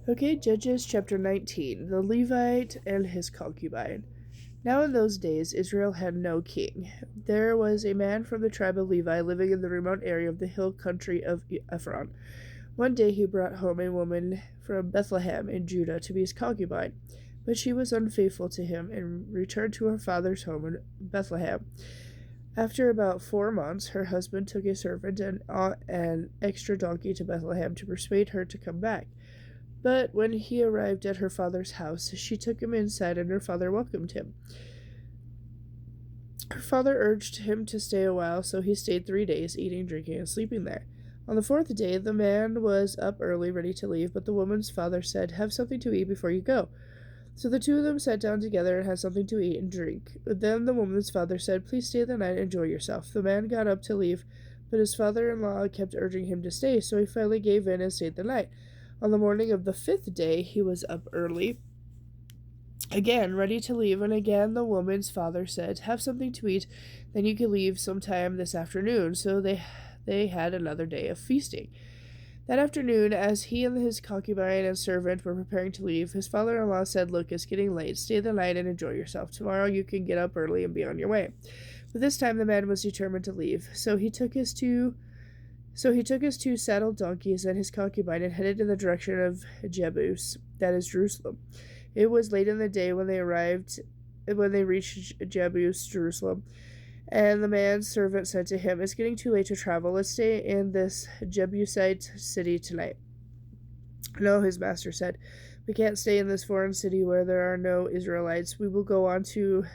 Okay, Judges chapter 19. The Levite and his concubine. Now in those days Israel had no king. There was a man from the tribe of Levi living in the remote area of the hill country of Ephron. One day he brought home a woman from Bethlehem in Judah to be his concubine, but she was unfaithful to him and returned to her father's home in Bethlehem. After about 4 months, her husband took a servant and an extra donkey to Bethlehem to persuade her to come back. But when he arrived at her father's house, she took him inside, and her father welcomed him. Her father urged him to stay a while, so he stayed 3 days, eating, drinking, and sleeping there. On the fourth day, the man was up early, ready to leave, but the woman's father said, "Have something to eat before you go." So the two of them sat down together and had something to eat and drink. Then the woman's father said, "Please stay the night and enjoy yourself." The man got up to leave, but his father-in-law kept urging him to stay, so he finally gave in and stayed the night. On the morning of the fifth day, he was up early, again ready to leave, and again the woman's father said, "Have something to eat, then you can leave sometime this afternoon." So they had another day of feasting. That afternoon, as he and his concubine and servant were preparing to leave, his father-in-law said, "Look, it's getting late. Stay the night and enjoy yourself. Tomorrow you can get up early and be on your way." But this time the man was determined to leave. So he took his two saddled donkeys and his concubine and headed in the direction of Jebus, that is Jerusalem. It was late in the day when they reached Jebus, Jerusalem. And the man's servant said to him, "It's getting too late to travel. Let's stay in this Jebusite city tonight." "No," his master said. "We can't stay in this foreign city where there are no Israelites. We will go on to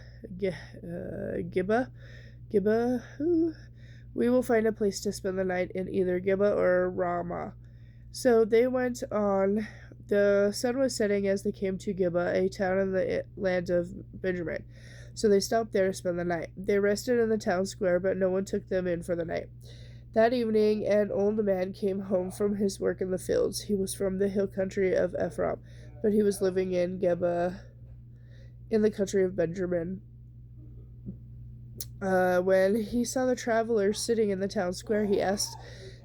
Gibeah. Gibeah? We will find a place to spend the night in either Gibeah or Ramah." So they went on. The sun was setting as they came to Gibeah, a town in the land of Benjamin. So they stopped there to spend the night. They rested in the town square, but no one took them in for the night. That evening, an old man came home from his work in the fields. He was from the hill country of Ephraim, but he was living in Gibeah, in the country of Benjamin. When he saw the travelers sitting in the town square, he asked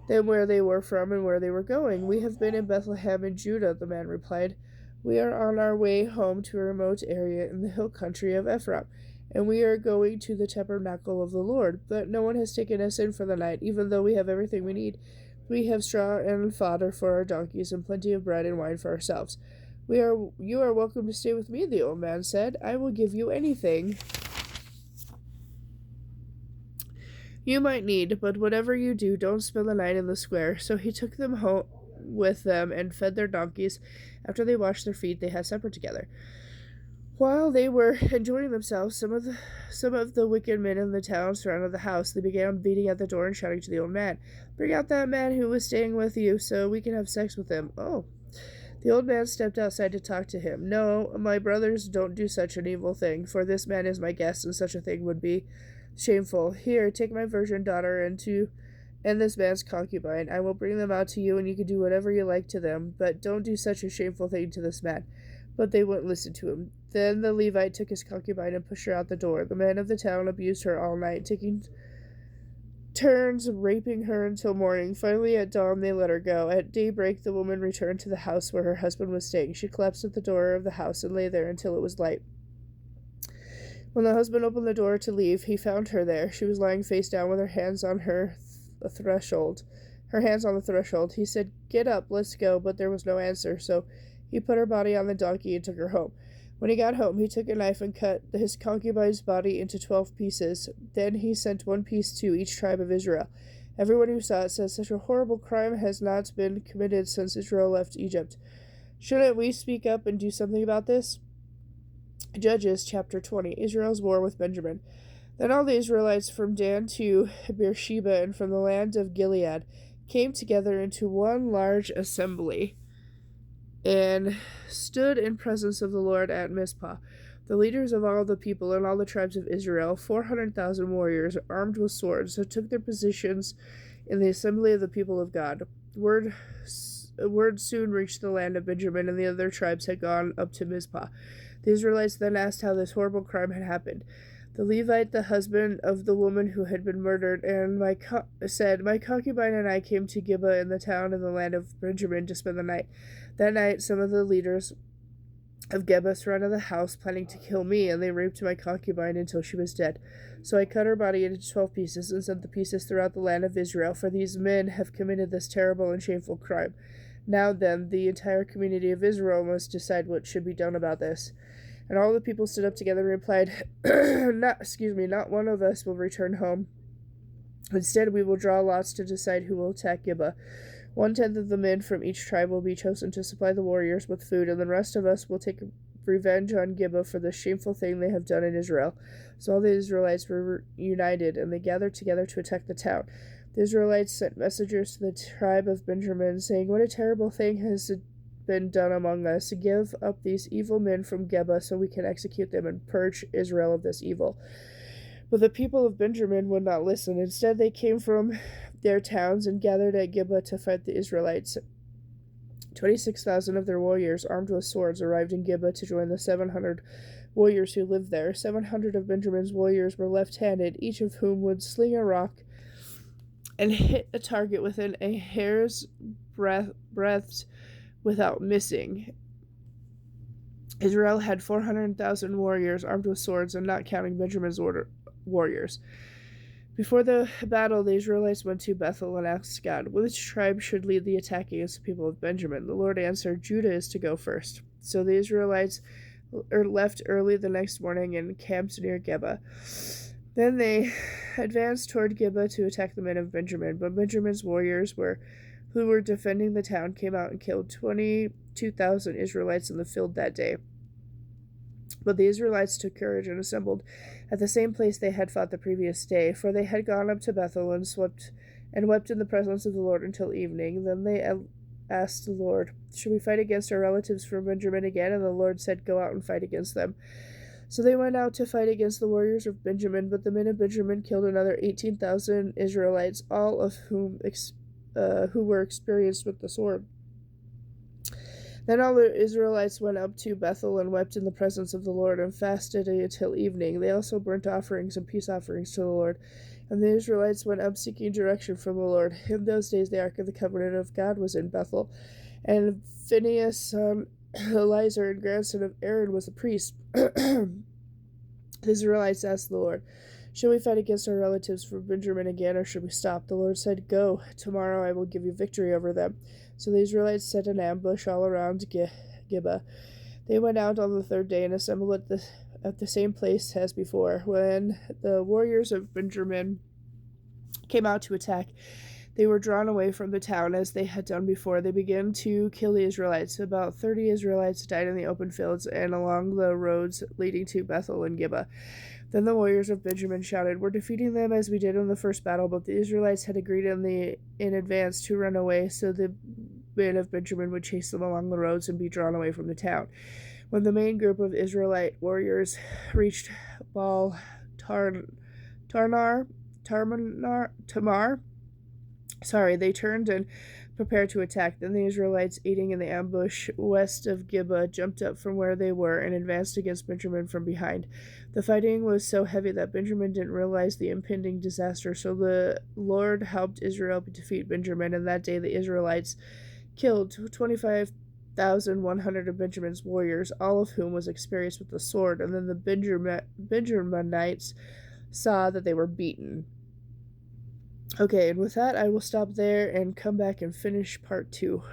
them where they were from and where they were going. "We have been in Bethlehem in Judah," the man replied. "We are on our way home to a remote area in the hill country of Ephraim, and we are going to the tabernacle of the Lord. But no one has taken us in for the night, even though we have everything we need. We have straw and fodder for our donkeys, and plenty of bread and wine for ourselves." You are welcome to stay with me," the old man said. "I will give you anything you might need, but whatever you do, don't spend the night in the square." So he took them home with them and fed their donkeys. After they washed their feet, they had supper together. While they were enjoying themselves, some of the wicked men in the town surrounded the house. They began beating at the door and shouting to the old man, "Bring out that man who was staying with you, so we can have sex with him." "Oh." The old man stepped outside to talk to him. "No, my brothers, don't do such an evil thing, for this man is my guest, and such a thing would be shameful. Here, take my virgin daughter and this man's concubine. I will bring them out to you, and you can do whatever you like to them, but don't do such a shameful thing to this man." But they wouldn't listen to him. Then the Levite took his concubine and pushed her out the door. The men of the town abused her all night, taking turns raping her until morning. Finally, at dawn, they let her go. At daybreak, the woman returned to the house where her husband was staying. She collapsed at the door of the house and lay there until it was light. When the husband opened the door to leave, he found her there. She was lying face down with her hands on her threshold. Her hands on the threshold. He said, "Get up, let's go," but there was no answer, so he put her body on the donkey and took her home. When he got home, he took a knife and cut his concubine's body into 12 pieces. Then he sent one piece to each tribe of Israel. Everyone who saw it said, "Such a horrible crime has not been committed since Israel left Egypt. Shouldn't we speak up and do something about this?" Judges chapter 20. Israel's war with Benjamin. Then all the Israelites from Dan to Beersheba and from the land of Gilead came together into one large assembly and stood in presence of the Lord at Mizpah. The leaders of all the people and all the tribes of Israel, 400,000 warriors armed with swords, took their positions in the assembly of the people of God. Word soon reached the land of Benjamin, and the other tribes had gone up to Mizpah. The Israelites then asked how this horrible crime had happened. the Levite, the husband of the woman who had been murdered, and said, "My concubine and I came to Gibeah in the town in the land of Benjamin to spend the night. That night, some of the leaders of Gibeah surrounded the house, planning to kill me, and they raped my concubine until she was dead. So I cut her body into 12 pieces and sent the pieces throughout the land of Israel, for these men have committed this terrible and shameful crime. Now then, the entire community of Israel must decide what should be done about this." And all the people stood up together and replied, not one of us will return home. Instead, we will draw lots to decide who will attack Gibeah. 1/10 of the men from each tribe will be chosen to supply the warriors with food, and the rest of us will take revenge on Gibeah for the shameful thing they have done in Israel. So all the Israelites were united, and they gathered together to attack the town. The Israelites sent messengers to the tribe of Benjamin, saying, "What a terrible thing has been done among us. Give up these evil men from Gibeah so we can execute them and purge Israel of this evil." But the people of Benjamin would not listen. Instead, they came from their towns and gathered at Gibeah to fight the Israelites. 26,000 of their warriors, armed with swords, arrived in Gibeah to join the 700 warriors who lived there. 700 of Benjamin's warriors were left-handed, each of whom would sling a rock and hit a target within a hair's breadth without missing. Israel had 400,000 warriors armed with swords, and not counting Benjamin's warriors. Before the battle, the Israelites went to Bethel and asked God, "Which tribe should lead the attack against the people of Benjamin?" The Lord answered, "Judah is to go first." So the Israelites left early the next morning and camped near Gibeah. Then they advanced toward Gibeah to attack the men of Benjamin, but Benjamin's warriors who were defending the town came out and killed 22,000 Israelites in the field that day. But the Israelites took courage and assembled at the same place they had fought the previous day, for they had gone up to Bethel and wept in the presence of the Lord until evening. Then they asked the Lord, "Should we fight against our relatives from Benjamin again?" And the Lord said, "Go out and fight against them." So they went out to fight against the warriors of Benjamin, but the men of Benjamin killed another 18,000 Israelites, all of whom who were experienced with the sword. Then all the Israelites went up to Bethel and wept in the presence of the Lord and fasted until evening. They also burnt offerings and peace offerings to the Lord. And the Israelites went up seeking direction from the Lord. In those days the Ark of the Covenant of God was in Bethel, and Phinehas, son Eleazar, and grandson of Aaron, was the priest. The Israelites asked the Lord, "Shall we fight against our relatives from Benjamin again, or should we stop?" The Lord said, "Go. Tomorrow I will give you victory over them." So the Israelites set an ambush all around Gibeah. They went out on the third day and assembled at the same place as before. When the warriors of Benjamin came out to attack, they were drawn away from the town as they had done before. They began to kill the Israelites. About 30 Israelites died in the open fields and along the roads leading to Bethel and Gibeah. Then the warriors of Benjamin shouted, "We're defeating them as we did in the first battle," but the Israelites had agreed in advance to run away, so the men of Benjamin would chase them along the roads and be drawn away from the town. When the main group of Israelite warriors reached Baal Tamar, they turned and prepared to attack. Then the Israelites, aiding in the ambush west of Gibeah, jumped up from where they were and advanced against Benjamin from behind. The fighting was so heavy that Benjamin didn't realize the impending disaster, so the Lord helped Israel defeat Benjamin, and that day the Israelites killed 25,100 of Benjamin's warriors, all of whom was experienced with the sword, and then the Benjaminites saw that they were beaten. Okay, and with that, I will stop there and come back and finish part 2.